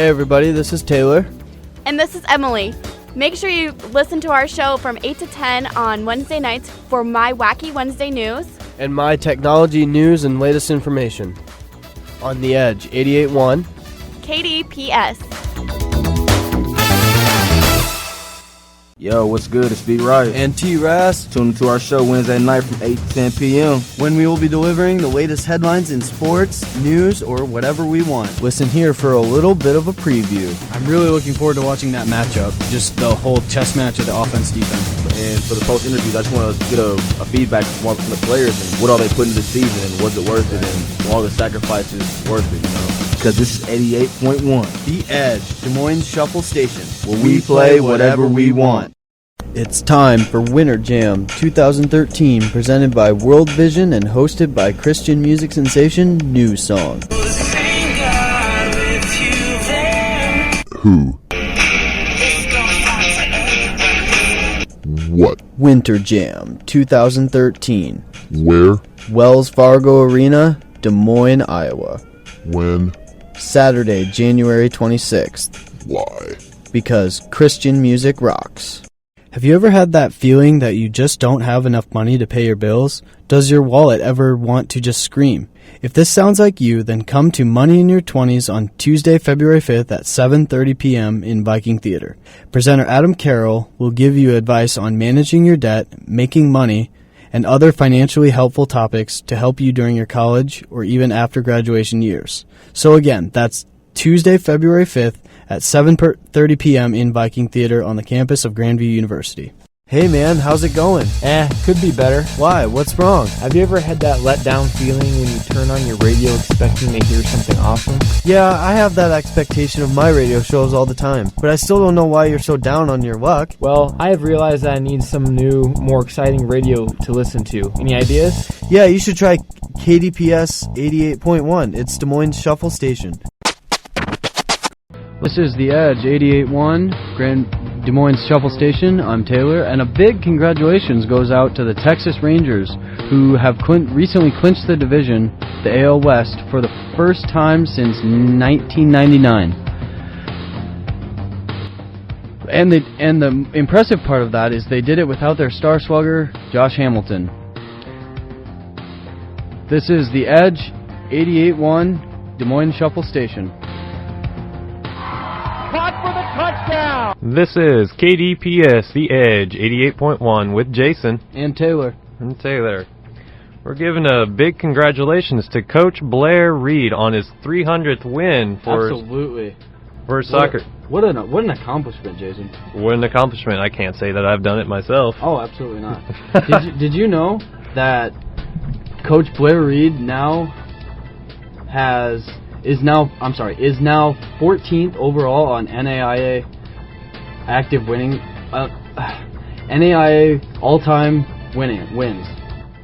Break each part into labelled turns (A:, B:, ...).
A: Hey everybody, this is Taylor.
B: And this is Emily. Make sure you listen to our show from 8 to 10 on Wednesday nights for My Wacky Wednesday News.
A: And my technology news and latest information. On The Edge, 88.1.
B: KDPS.
C: Yo, what's good? It's B-Riot.
A: And T-Ras.
C: Tune into our show Wednesday night from 8 to 10 p.m.
A: when we will be delivering the latest headlines in sports, news, or whatever we want. Listen here for a little bit of a preview.
D: I'm really looking forward to watching that matchup. Just the whole chess match of the offense-defense.
C: And for the post-interviews, I just want to get a feedback from the players and what all they put into the season and was it worth it and all the sacrifices worth it, you know? Because this is 88.1.
A: The Edge, Des Moines Shuffle Station,
C: where we play whatever we want.
A: It's time for Winter Jam 2013, presented by World Vision and hosted by Christian music sensation New Song.
E: Who? What?
A: Winter Jam 2013.
E: Where?
A: Wells Fargo Arena, Des Moines, Iowa.
E: When?
A: Saturday, January 26th.
E: Why?
A: Because Christian music rocks. Have you ever had that feeling that you just don't have enough money to pay your bills? Does your wallet ever want to just scream? If this sounds like you, then come to Money in Your 20s on Tuesday, February 5th at 7:30 p.m. in Viking Theater. Presenter Adam Carroll will give you advice on managing your debt, making money, and other financially helpful topics to help you during your college or even after graduation years. So again, that's Tuesday, February 5th at 7:30 p.m. in Viking Theater on the campus of Grandview University. Hey man, how's it going?
F: Could be better.
A: Why? What's wrong?
F: Have you ever had that letdown feeling when you turn on your radio expecting to hear something awesome?
A: Yeah, I have that expectation of my radio shows all the time, but I still don't know why you're so down on your luck.
F: Well, I have realized that I need some new, more exciting radio to listen to. Any ideas?
A: Yeah, you should try KDPS 88.1. It's Des Moines Shuffle Station. This is The Edge 88.1 Des Moines Shuffle Station. I'm Taylor, and a big congratulations goes out to the Texas Rangers, who have recently clinched the division, the AL West, for the first time since 1999. And the impressive part of that is they did it without their star slugger, Josh Hamilton. This is The Edge 88.1 Des Moines Shuffle Station.
G: This is KDPS, The Edge, 88.1 with Jason.
A: And Taylor.
G: And Taylor. We're giving a big congratulations to Coach Blair Reed on his 300th win for soccer.
A: What an accomplishment, Jason.
G: What an accomplishment. I can't say that I've done it myself.
A: Oh, absolutely not. Did you know that Coach Blair Reed is now 14th overall on NAIA active winning, NAIA all-time wins.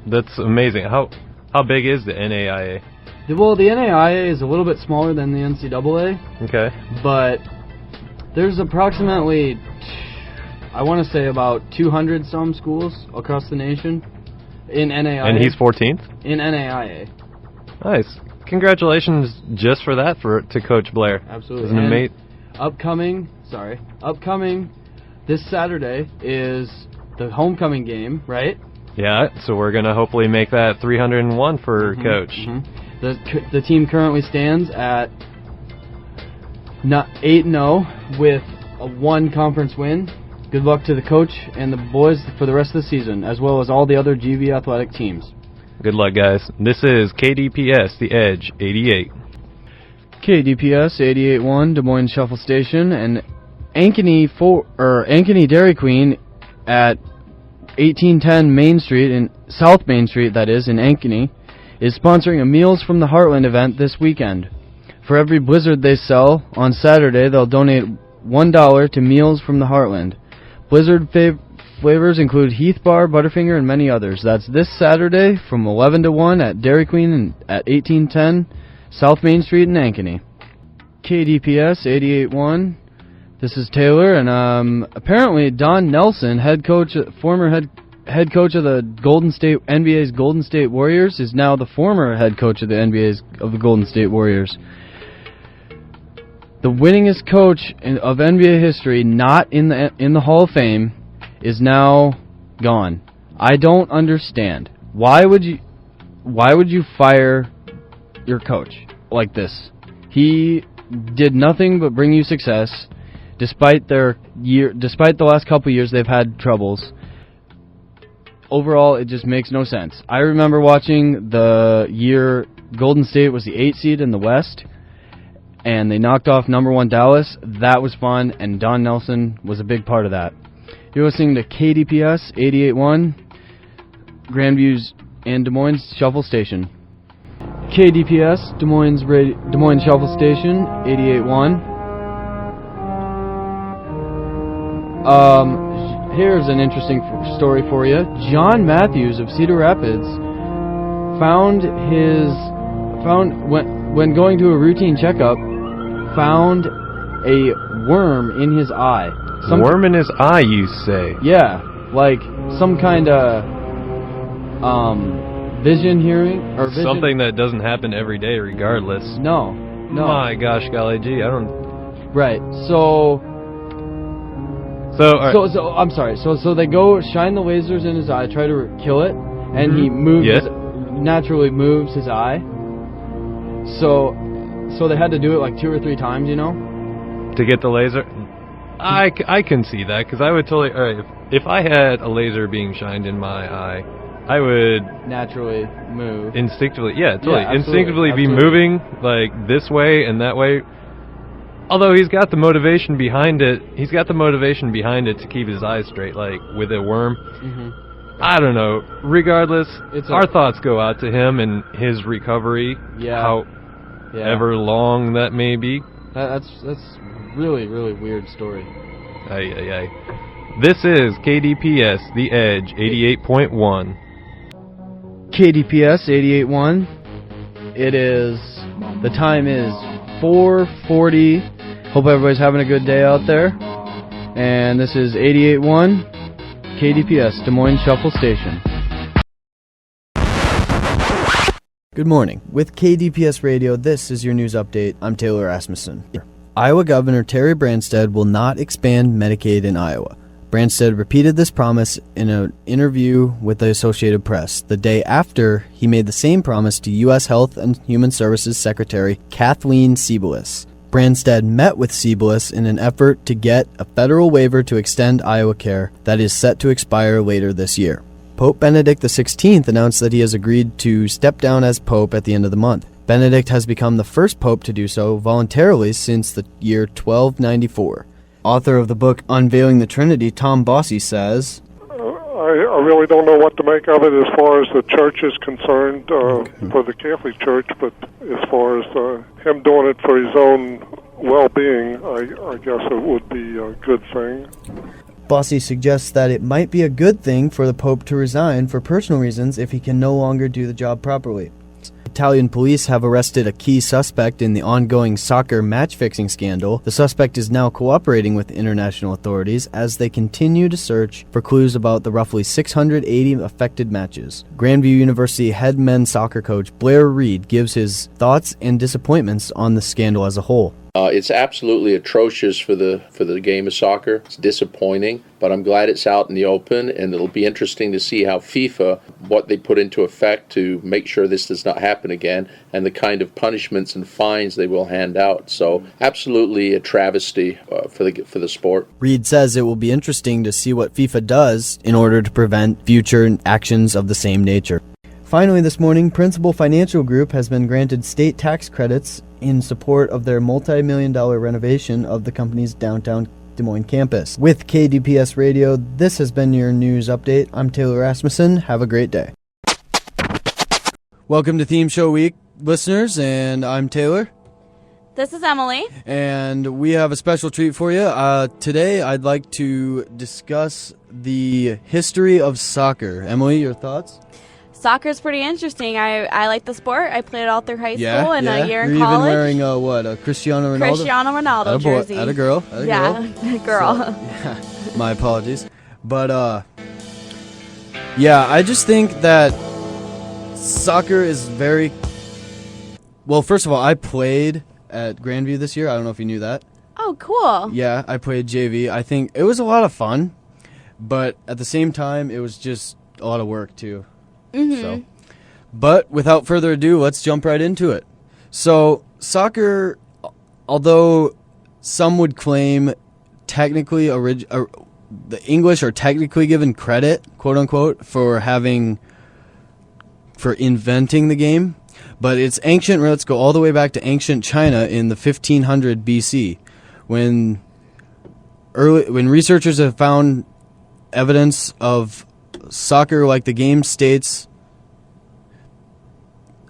A: That's
G: amazing. How big is the NAIA?
A: Well, the NAIA is a little bit smaller than the NCAA.
G: Okay.
A: But there's approximately, I want to say about 200 some schools across the nation in NAIA.
G: And he's 14th?
A: In NAIA.
G: Nice. Congratulations just for that to Coach Blair.
A: Absolutely. Upcoming this Saturday is the homecoming game, right?
G: Yeah, so we're going to hopefully make that 301 for Coach.
A: Mm-hmm. The team currently stands at 8-0 with a 1 conference win. Good luck to the coach and the boys for the rest of the season, as well as all the other GV athletic teams.
G: Good luck, guys. This is KDPS, The Edge, 88.
A: KDPS 88.1 Des Moines Shuffle Station, and Ankeny Dairy Queen at 1810 Main Street in South Main Street, that is, in Ankeny, is sponsoring a Meals from the Heartland event this weekend. For every Blizzard they sell on Saturday, they'll donate $1 to Meals from the Heartland. Blizzard flavors include Heath Bar, Butterfinger, and many others. That's this Saturday from 11 to 1 at Dairy Queen at 1810 South Main Street in Ankeny. KDPS 88.1. This is Taylor, and apparently Don Nelson, former head coach of the NBA's Golden State Warriors, is now the former head coach of the Golden State Warriors. The The winningest coach of NBA history, not in the Hall of Fame, is now gone. I don't understand. Why would you fire your coach like this? He did nothing but bring you success, despite the last couple years they've had troubles. Overall, it just makes no sense. I remember watching the year Golden State was the 8th seed in the West, and they knocked off number 1 Dallas. That was fun, and Don Nelson was a big part of that. You're listening to KDPS 88.1, Grandview's and Des Moines Shuffle Station. KDPS, Des Moines Shuffle Station, 88.1. Here's an interesting story for you. John Matthews of Cedar Rapids when going to a routine checkup, found a worm in his eye.
G: Worm in his eye, you say?
A: Yeah, like some kind of vision.
G: Something that doesn't happen every day, regardless.
A: No.
G: My gosh, golly gee, I don't.
A: Right. So I'm sorry. So they go shine the lasers in his eye, try to kill it, and he naturally moves his eye. So they had to do it like 2 or 3 times, to
G: get the laser. I can see that, because I would totally. All right, if I had a laser being shined in my eye, I would
A: naturally move
G: instinctively. Yeah, totally. Instinctively be moving like this way and that way. Although he's got the motivation behind it. He's got the motivation behind it to keep his eyes straight, like with a worm. Mm-hmm. I don't know. Regardless, our thoughts go out to him and his recovery. Yeah. However long that may be.
A: That's really, really weird story.
G: Aye. This is KDPS, The Edge, 88.1.
A: KDPS 88.1. The time is 4:40. Hope everybody's having a good day out there. And this is 88.1 KDPS, Des Moines Shuffle Station. Good morning. With KDPS Radio, this is your news update. I'm Taylor Rasmussen. Iowa Governor Terry Branstad will not expand Medicaid in Iowa. Branstad repeated this promise in an interview with the Associated Press the day after he made the same promise to U.S. Health and Human Services Secretary Kathleen Sebelius. Branstad met with Sebelius in an effort to get a federal waiver to extend Iowa care that is set to expire later this year. Pope Benedict XVI announced that he has agreed to step down as Pope at the end of the month. Benedict has become the first Pope to do so voluntarily since the year 1294. Author of the book Unveiling the Trinity, Tom Bosse says,
E: I really don't know what to make of it as far as the church is concerned, for the Catholic Church, but as far as him doing it for his own well-being, I guess it would be a good thing.
A: Bosse suggests that it might be a good thing for the Pope to resign for personal reasons if he can no longer do the job properly. Italian police have arrested a key suspect in the ongoing soccer match-fixing scandal. The suspect is now cooperating with international authorities as they continue to search for clues about the roughly 680 affected matches. Grandview University head men's soccer coach Blair Reed gives his thoughts and disappointments on the scandal as a whole.
H: It's absolutely atrocious for the game of soccer. It's disappointing, but I'm glad it's out in the open, and it'll be interesting to see how FIFA, what they put into effect to make sure this does not happen again, and the kind of punishments and fines they will hand out. So absolutely a travesty for the sport.
A: Reed says it will be interesting to see what FIFA does in order to prevent future actions of the same nature. Finally this morning, Principal Financial Group has been granted state tax credits in support of their multi-million-dollar renovation of the company's downtown Des Moines campus. With KDPS Radio, this has been your news update. I'm Taylor Rasmussen. Have a great day. Welcome to Theme Show Week, listeners, and I'm Taylor.
B: This is Emily.
A: And we have a special treat for you. Today, I'd like to discuss the history of soccer. Emily, your thoughts?
B: Soccer's pretty interesting. I like the sport. I played it all through high school and a year in college.
A: You're even wearing a Cristiano Ronaldo?
B: Cristiano Ronaldo jersey.
A: At a girl.
B: Girl.
A: So, yeah, my apologies. But, I just think that soccer is very... Well, first of all, I played at Grandview this year. I don't know if you knew that.
B: Oh, cool.
A: Yeah, I played JV. I think it was a lot of fun, but at the same time, it was just a lot of work too. So, but without further ado, let's jump right into it. So, soccer, although some would claim technically the English are technically given credit, quote unquote, for inventing the game, but its ancient roots go all the way back to ancient China in the 1500 BC, when researchers have found evidence of soccer like the game states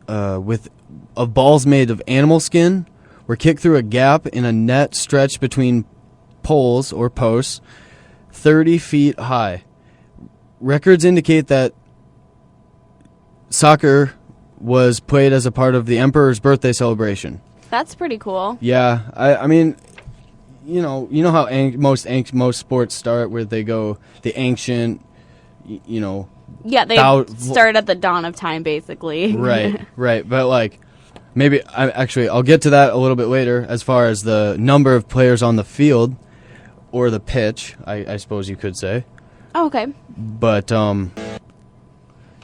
A: of balls made of animal skin were kicked through a gap in a net stretched between poles or posts 30 feet high. Records indicate that soccer was played as a part of the emperor's birthday celebration.
B: That's pretty cool.
A: Yeah, I mean, you know how most sports start, where they go the ancient,
B: Yeah, they started at the dawn of time, basically.
A: Right. But like, maybe I'll get to that a little bit later as far as the number of players on the field or the pitch, I suppose you could say.
B: Oh, okay.
A: But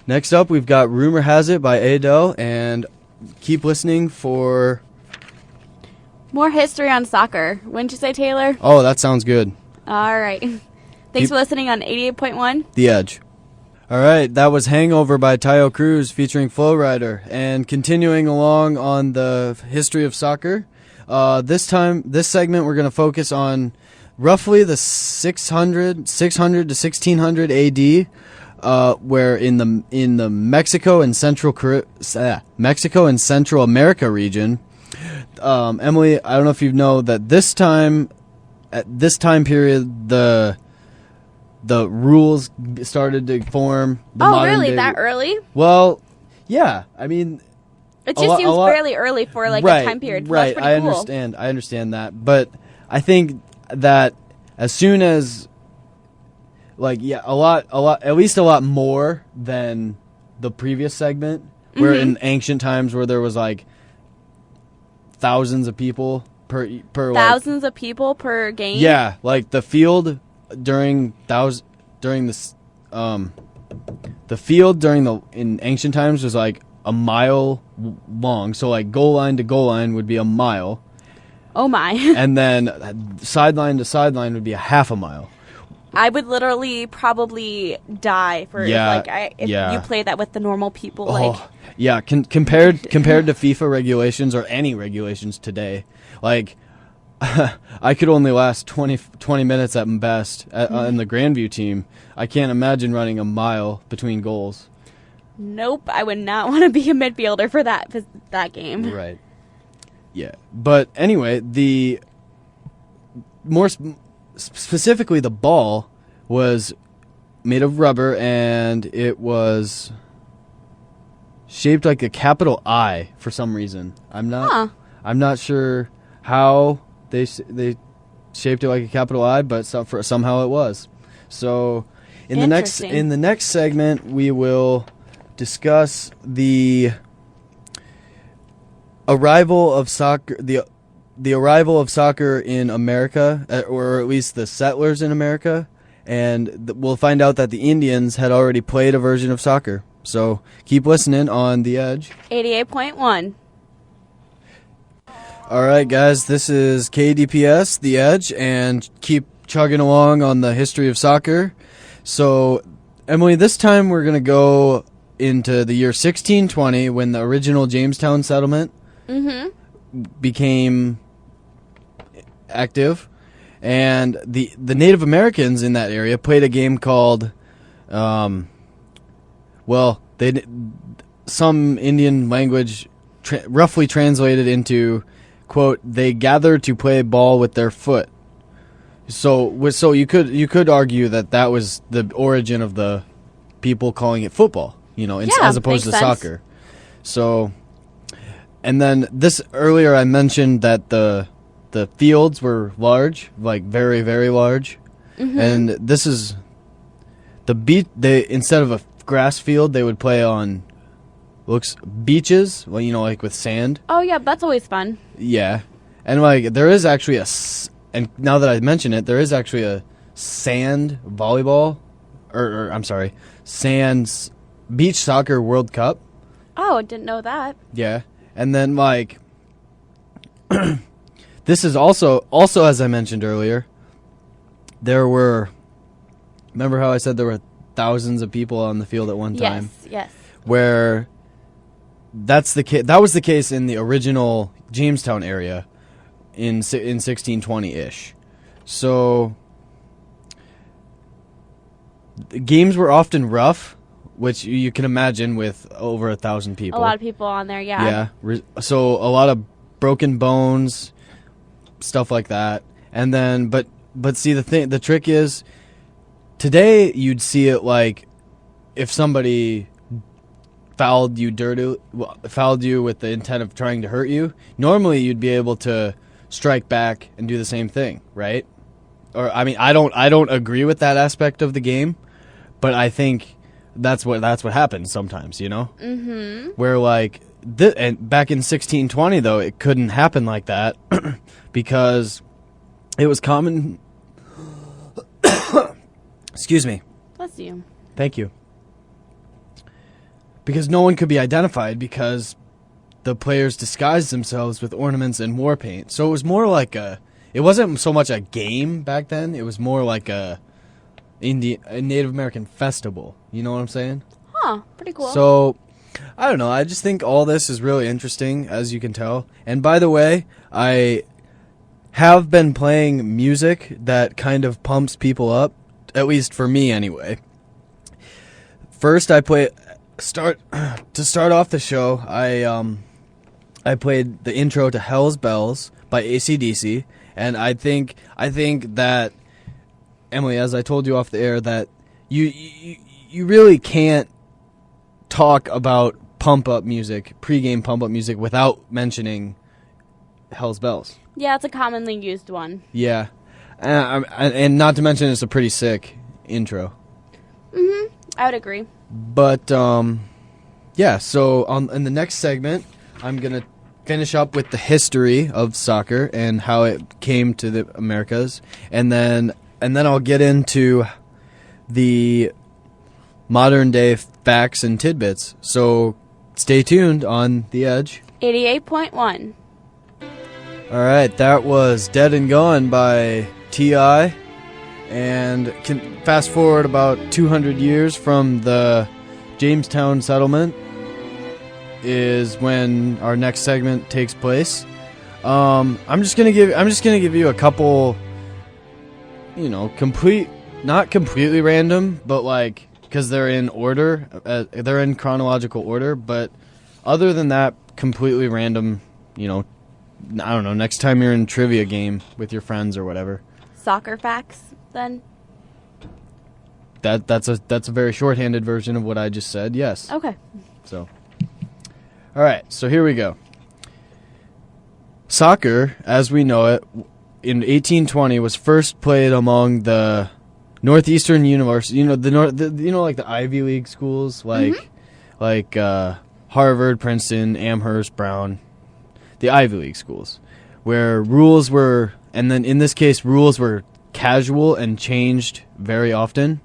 A: next up, we've got Rumor Has It by Adele, and keep listening for
B: more history on soccer. Wouldn't you say, Taylor?
A: Oh, that sounds good.
B: All right. Thanks for listening on 88.1.
A: The Edge. All right, that was Hangover by Tayo Cruz featuring Flow Rider. And continuing along on the history of soccer, this segment we're going to focus on roughly the 600 to 1600 AD, where in the Mexico and Central America region. Emily, I don't know if you know that at this time period, the rules started to form.
B: Really? That early?
A: Well, yeah. I mean,
B: it just seems fairly early for a time period.
A: Right.
B: That's pretty cool.
A: I understand that, but I think that as soon as, a lot, at least a lot more than the previous segment, where in ancient times where there was thousands of people per
B: thousands of people per game.
A: Yeah, the field in ancient times was a mile long, so goal line to goal line would be a mile.
B: Oh my.
A: And then sideline to sideline would be a half a mile.
B: I would literally probably die if you played that with the normal people.
A: Yeah, compared to FIFA regulations or any regulations today, I could only last 20 minutes at best in the Grandview team. I can't imagine running a mile between goals.
B: Nope, I would not want to be a midfielder for that game.
A: Right. Yeah, but anyway, the more specifically, the ball was made of rubber, and it was shaped like a capital I for some reason. I'm not sure how they shaped it like a capital I, but somehow it was. So in the next segment, we will discuss the arrival of soccer. The arrival of soccer in America, or at least the settlers in America, and we'll find out that the Indians had already played a version of soccer. So keep listening on The Edge.
B: 88.1.
A: All right, guys, this is KDPS, The Edge, and keep chugging along on the history of soccer. So, Emily, this time we're going to go into the year 1620, when the original Jamestown settlement became active, and the Native Americans in that area played a game called, some Indian language roughly translated into, quote, they gather to play ball with their foot. So you could argue that was the origin of the people calling it football, as opposed to soccer. So, and then earlier I mentioned that the fields were large, very, very large. And this is the beat. Instead of a grass field, they would play on looks beaches, well, like with sand.
B: Oh yeah, that's always fun.
A: Yeah, and there is actually and now that I mention it, there is actually a sand volleyball, or I'm sorry, sand beach soccer World Cup.
B: Oh, I didn't know that.
A: Yeah, and then this is also as I mentioned earlier, remember how I said there were thousands of people on the field at one time?
B: Yes.
A: Where that was the case in the original Jamestown area in 1620-ish. So the games were often rough, which you can imagine with over 1,000 people.
B: A lot of people on there, yeah.
A: Yeah. So a lot of broken bones, stuff like that. And then, but see, the trick is, today you'd see it like if somebody fouled you with the intent of trying to hurt you. Normally, you'd be able to strike back and do the same thing, right? Or I mean, I don't agree with that aspect of the game, but I think that's what happens sometimes, Mm-hmm. Where and back in 1620 though, it couldn't happen like that because it was common. Excuse me.
B: Bless you.
A: Thank you. Because no one could be identified because the players disguised themselves with ornaments and war paint. So it was more like it wasn't so much a game back then. It was more like a Native American festival. You know what I'm saying?
B: Huh, pretty cool.
A: So, I don't know. I just think all this is really interesting, as you can tell. And by the way, I have been playing music that kind of pumps people up, at least for me anyway. First, to start off the show, I played the intro to Hell's Bells by AC/DC, and I think that, Emily, as I told you off the air, that you really can't talk about pump-up music, pre-game pump-up music, without mentioning Hell's Bells.
B: Yeah, it's a commonly used one.
A: Yeah. And not to mention it's a pretty sick intro.
B: Mm-hmm. I would agree.
A: But, yeah, so in the next segment, I'm going to finish up with the history of soccer and how it came to the Americas. And then I'll get into the modern-day facts and tidbits. So stay tuned on The Edge.
B: 88.1.
A: All right, that was Dead and Gone by T.I. And can fast forward about 200 years from the Jamestown settlement is when our next segment takes place. I'm just gonna give you a couple, not completely random, but because they're in order, they're in chronological order. But other than that, completely random. I don't know. Next time you're in a trivia game with your friends or whatever.
B: Soccer facts, then.
A: That's a very shorthanded version of what I just said. Yes.
B: Okay.
A: So. All right. So here we go. Soccer, as we know it, in 1820 was first played among the Northeastern University. Like the Ivy League schools, like Harvard, Princeton, Amherst, Brown. The Ivy League schools, where rules were, and then in this case, rules were casual and changed very often.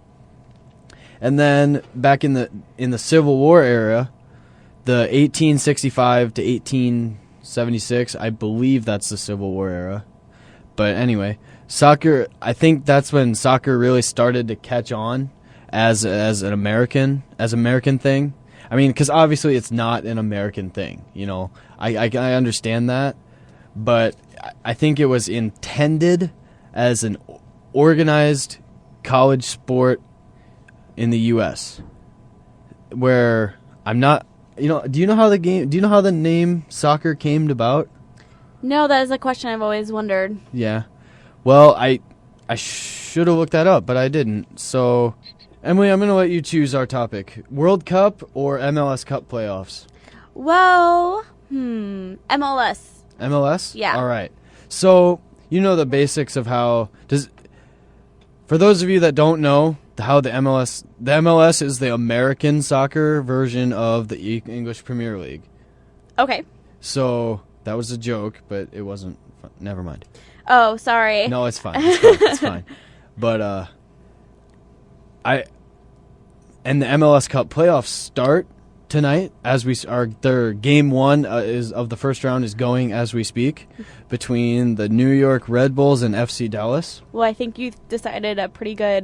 A: And then back in the Civil War era, the 1865 to 1876, I believe that's the Civil War era. But anyway, soccer, I think that's when soccer really started to catch on as an American thing. I mean, because obviously it's not an American thing, I understand that, but I think it was intended as an organized college sport in the U.S. where I'm not, do you know how the name soccer came about?
B: No, that is a question I've always wondered.
A: Yeah. Well, I should have looked that up, but I didn't. So, Emily, I'm going to let you choose our topic. World Cup or MLS Cup playoffs?
B: Well, MLS.
A: MLS?
B: Yeah.
A: All right. So, the basics of for those of you that don't know, how the MLS is the American soccer version of the English Premier League.
B: Okay.
A: So that was a joke, but it wasn't fun. Never mind.
B: Oh, sorry.
A: No, it's fine. It's fine. But and the MLS Cup playoffs start tonight as their game 1 is of the first round is going as we speak between the New York Red Bulls and FC Dallas.
B: Well, I think you decided a pretty good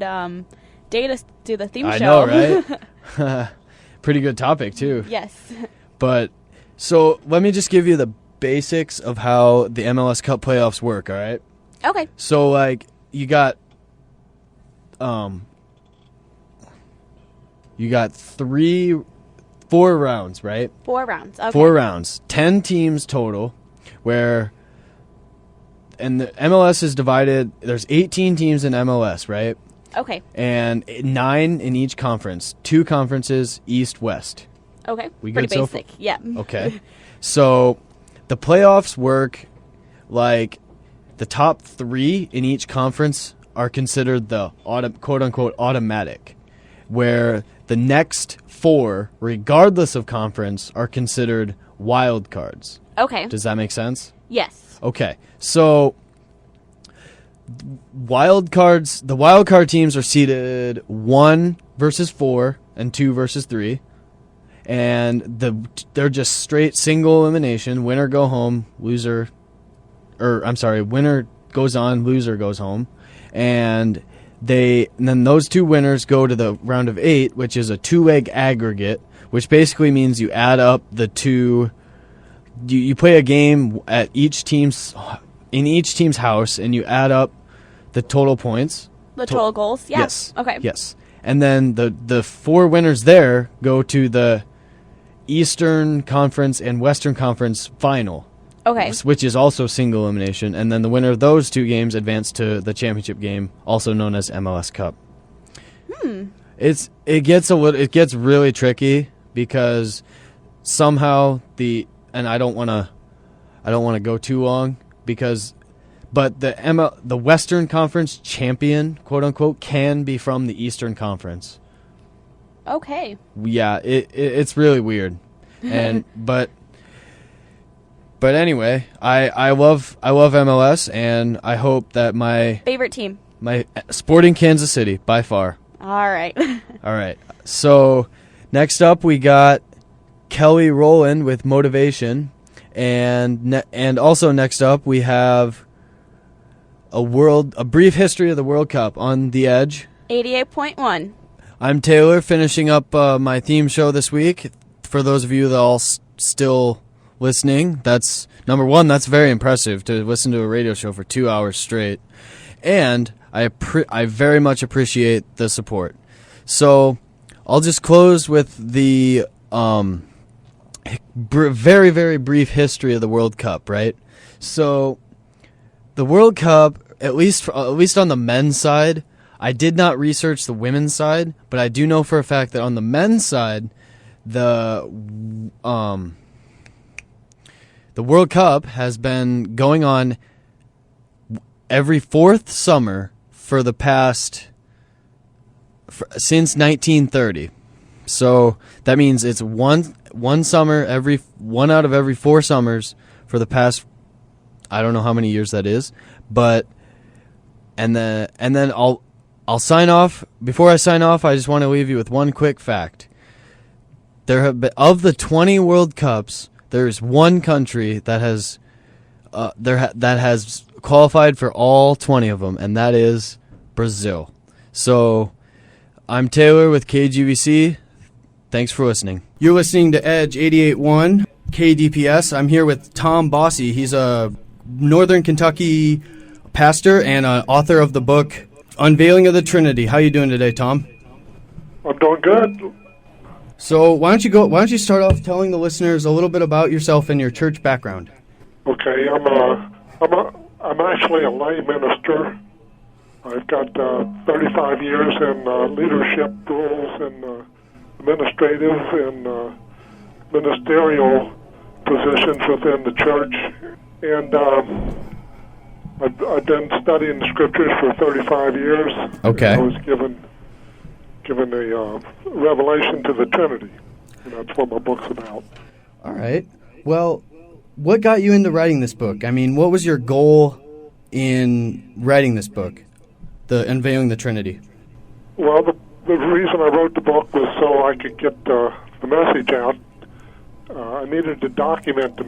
B: day to do the theme show.
A: I know, right? Pretty good topic too.
B: Yes.
A: But so let me just give you the basics of how the MLS Cup playoffs work, all right?
B: Okay.
A: So like you got 4 rounds, right?
B: 4 rounds. Okay.
A: 4 rounds. 10 teams total, and the MLS is divided. There's 18 teams in MLS, right?
B: Okay.
A: And 9 in each conference. 2 conferences, East, West.
B: Okay.
A: We
B: pretty
A: good so
B: basic. Yeah.
A: Okay. So the playoffs work like the top 3 in each conference are considered the quote-unquote automatic, where the next 4, regardless of conference, are considered wild cards.
B: Okay.
A: Does that make sense?
B: Yes.
A: Okay. So the wild card teams are seeded 1 versus 4 and 2 versus 3. And they're just straight single elimination, winner go home, winner goes on, loser goes home. And then those 2 winners go to the round of 8, which is a 2-leg aggregate, which basically means you add up the 2. You play a game at in each team's house, and you add up the total points.
B: The total goals. Yeah.
A: Yes.
B: Okay.
A: Yes. And then the 4 winners there go to the Eastern Conference and Western Conference final.
B: Okay.
A: Which is also single elimination, and then the winner of those 2 games advance to the championship game, also known as MLS Cup. It gets really tricky because somehow and I don't want to go too long but the Western Conference champion, quote unquote, can be from the Eastern Conference.
B: Okay.
A: Yeah, it's really weird, But anyway, I love MLS, and I hope that my
B: favorite team,
A: my Sporting Kansas City, by far.
B: All right.
A: All right. So next up, we got Kelly Rowland with Motivation, and also next up we have a brief history of the World Cup on The Edge.
B: 88.1.
A: I'm Taylor, finishing up my theme show this week. For those of you that all still listening, that's number 1. That's very impressive to listen to a radio show for 2 hours straight, and I very much appreciate the support. So I'll just close with the very, very brief history of the World Cup. Right. So the World Cup, at least on the men's side, I did not research the women's side, but I do know for a fact that on the men's side, the World Cup has been going on every 4th summer for the past since 1930. So that means it's one summer one out of every 4 summers for the past, I don't know how many years that is, but and then I'll sign off. Before I sign off, I just want to leave you with one quick fact. There have been, of the 20 World Cups, there's one country that has that has qualified for all 20 of them, and that is Brazil. So I'm Taylor with KGVC. Thanks for listening. You're listening to Edge 88.1 KDPS. I'm here with Tom Bosse. He's a Northern Kentucky pastor and author of the book Unveiling of the Trinity. How you doing today, Tom?
E: I'm doing good.
A: So why don't you start off telling the listeners a little bit about yourself and your church background?
E: Okay, I'm actually a lay minister. I've got 35 years in leadership roles in administrative and ministerial positions within the church, and I've been studying the scriptures for 35 years.
A: Okay.
E: I was given giving a revelation to the Trinity. And that's what my book's about.
A: All right. Well, what got you into writing this book? I mean, what was your goal in writing this book, the Unveiling the Trinity?
E: Well, the reason I wrote the book was so I could get the message out. I needed to document the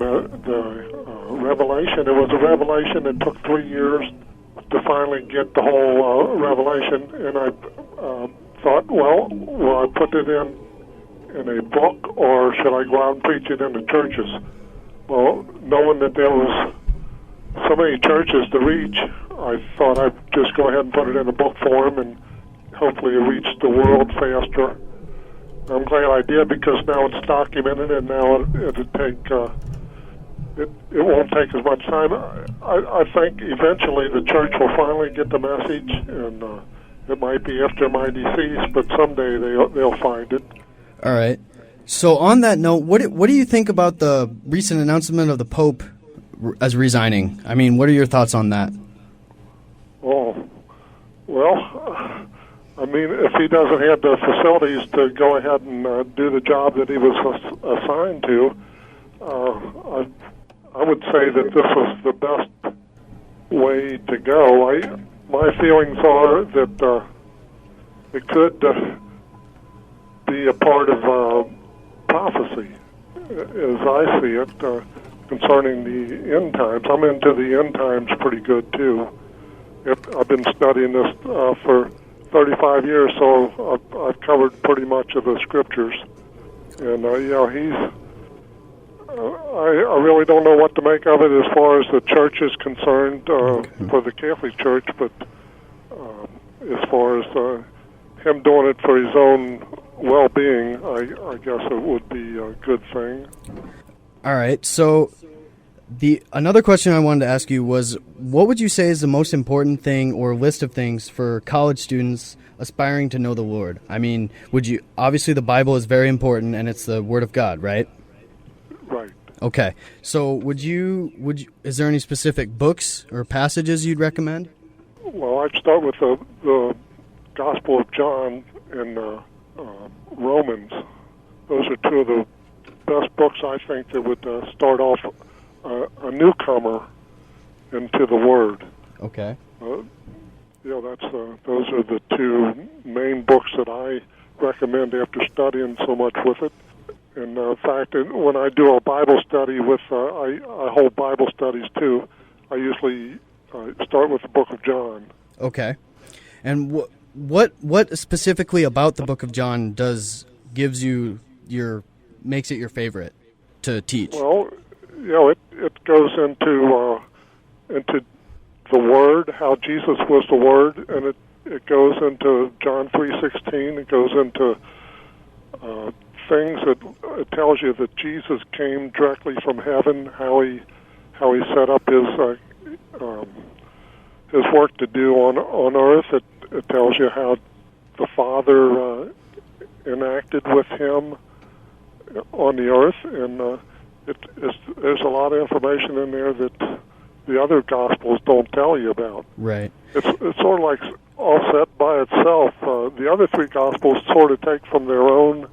E: revelation. It was a revelation that took 3 years to finally get the whole revelation, and I thought, well, will I put it in a book, or should I go out and preach it in the churches? Well, knowing that there was so many churches to reach, I thought I'd just go ahead and put it in a book form, and hopefully it reached the world faster. I'm glad I did, because now it's documented, and now it'll take it won't take as much time. I think eventually the church will finally get the message, and it might be after my decease, but someday they'll find it.
A: All right. So on that note, what do you think about the recent announcement of the Pope as resigning? I mean, what are your thoughts on that?
E: Oh, well, I mean, if he doesn't have the facilities to go ahead and do the job that he was assigned to, I would say that this was the best way to go. My feelings are that it could be a part of prophecy, as I see it, concerning the end times. I'm into the end times pretty good, too. I've been studying this for 35 years, so I've covered pretty much of the scriptures. And, I really don't know what to make of it as far as the church is concerned, for the Catholic Church, but as far as him doing it for his own well-being, I guess it would be a good thing.
A: All right, so another question I wanted to ask you was, what would you say is the most important thing or list of things for college students aspiring to know the Lord? I mean, obviously the Bible is very important, and it's the Word of God, right?
E: Right.
A: Okay, so is there any specific books or passages you'd recommend?
E: Well, I'd start with the Gospel of John and Romans. Those are two of the best books, I think, that would start off a newcomer into the Word.
A: Okay.
E: Those are the two main books that I recommend after studying so much with it. And in fact, when I do a Bible study I hold Bible studies too, I usually start with the Book of John.
A: Okay. And what specifically about the Book of John makes it your favorite to teach?
E: Well, it goes into the Word, how Jesus was the Word, and it goes into John 3:16. It goes into things that it tells you that Jesus came directly from heaven, how he set up his work to do on earth. It tells you how the Father enacted with him on the earth, and there's a lot of information in there that the other Gospels don't tell you about.
A: Right.
E: It's sort of like all set by itself. The other three Gospels sort of take from their own,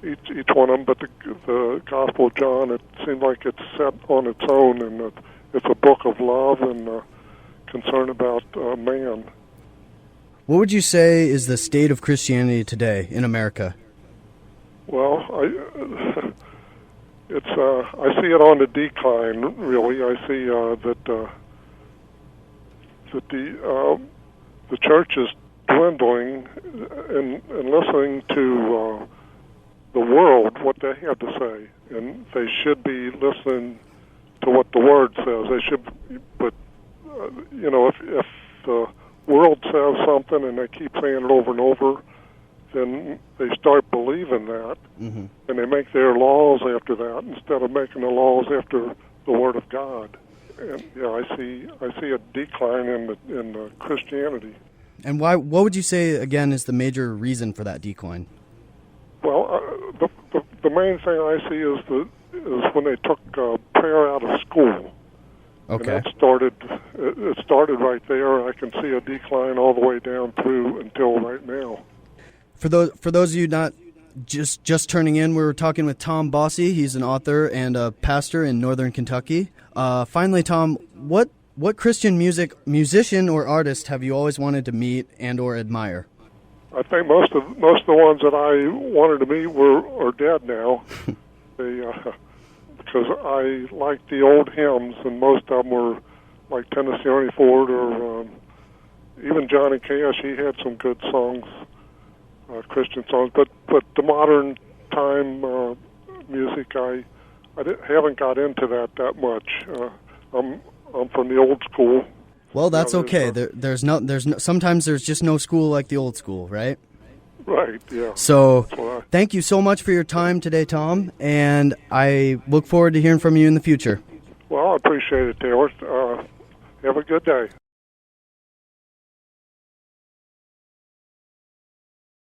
E: each one of them, but the Gospel of John, it seems like it's set on its own, and it's a book of love and concern about man.
A: What would you say is the state of Christianity today in America? Well,
E: I see it on the decline. Really, I see that the church is dwindling, and listening to the world, what they have to say, and they should be listening to what the Word says. They should, but if the world says something and they keep saying it over and over, then they start believing that, and they make their laws after that instead of making the laws after the Word of God. And I see a decline in Christianity.
A: And what would you say again is the major reason for that decline?
E: Well, the main thing I see is when they took prayer out of school.
A: Okay.
E: And it started right there. I can see a decline all the way down through until right now.
A: For those of you not just turning in, we're talking with Tom Bosse. He's an author and a pastor in Northern Kentucky. Finally, Tom, what Christian musician or artist have you always wanted to meet and or admire?
E: I think most of the ones that I wanted to meet are dead now. Because I like the old hymns, and most of them were like Tennessee Ernie Ford or even Johnny Cash. He had some good songs, Christian songs. But the modern time music, I haven't got into that much. I'm from the old school.
A: Well, that's okay. Sometimes there's just no school like the old school, right?
E: Right, yeah.
A: So, thank you so much for your time today, Tom, and I look forward to hearing from you in the future.
E: Well, I appreciate it, Taylor. Have a good day.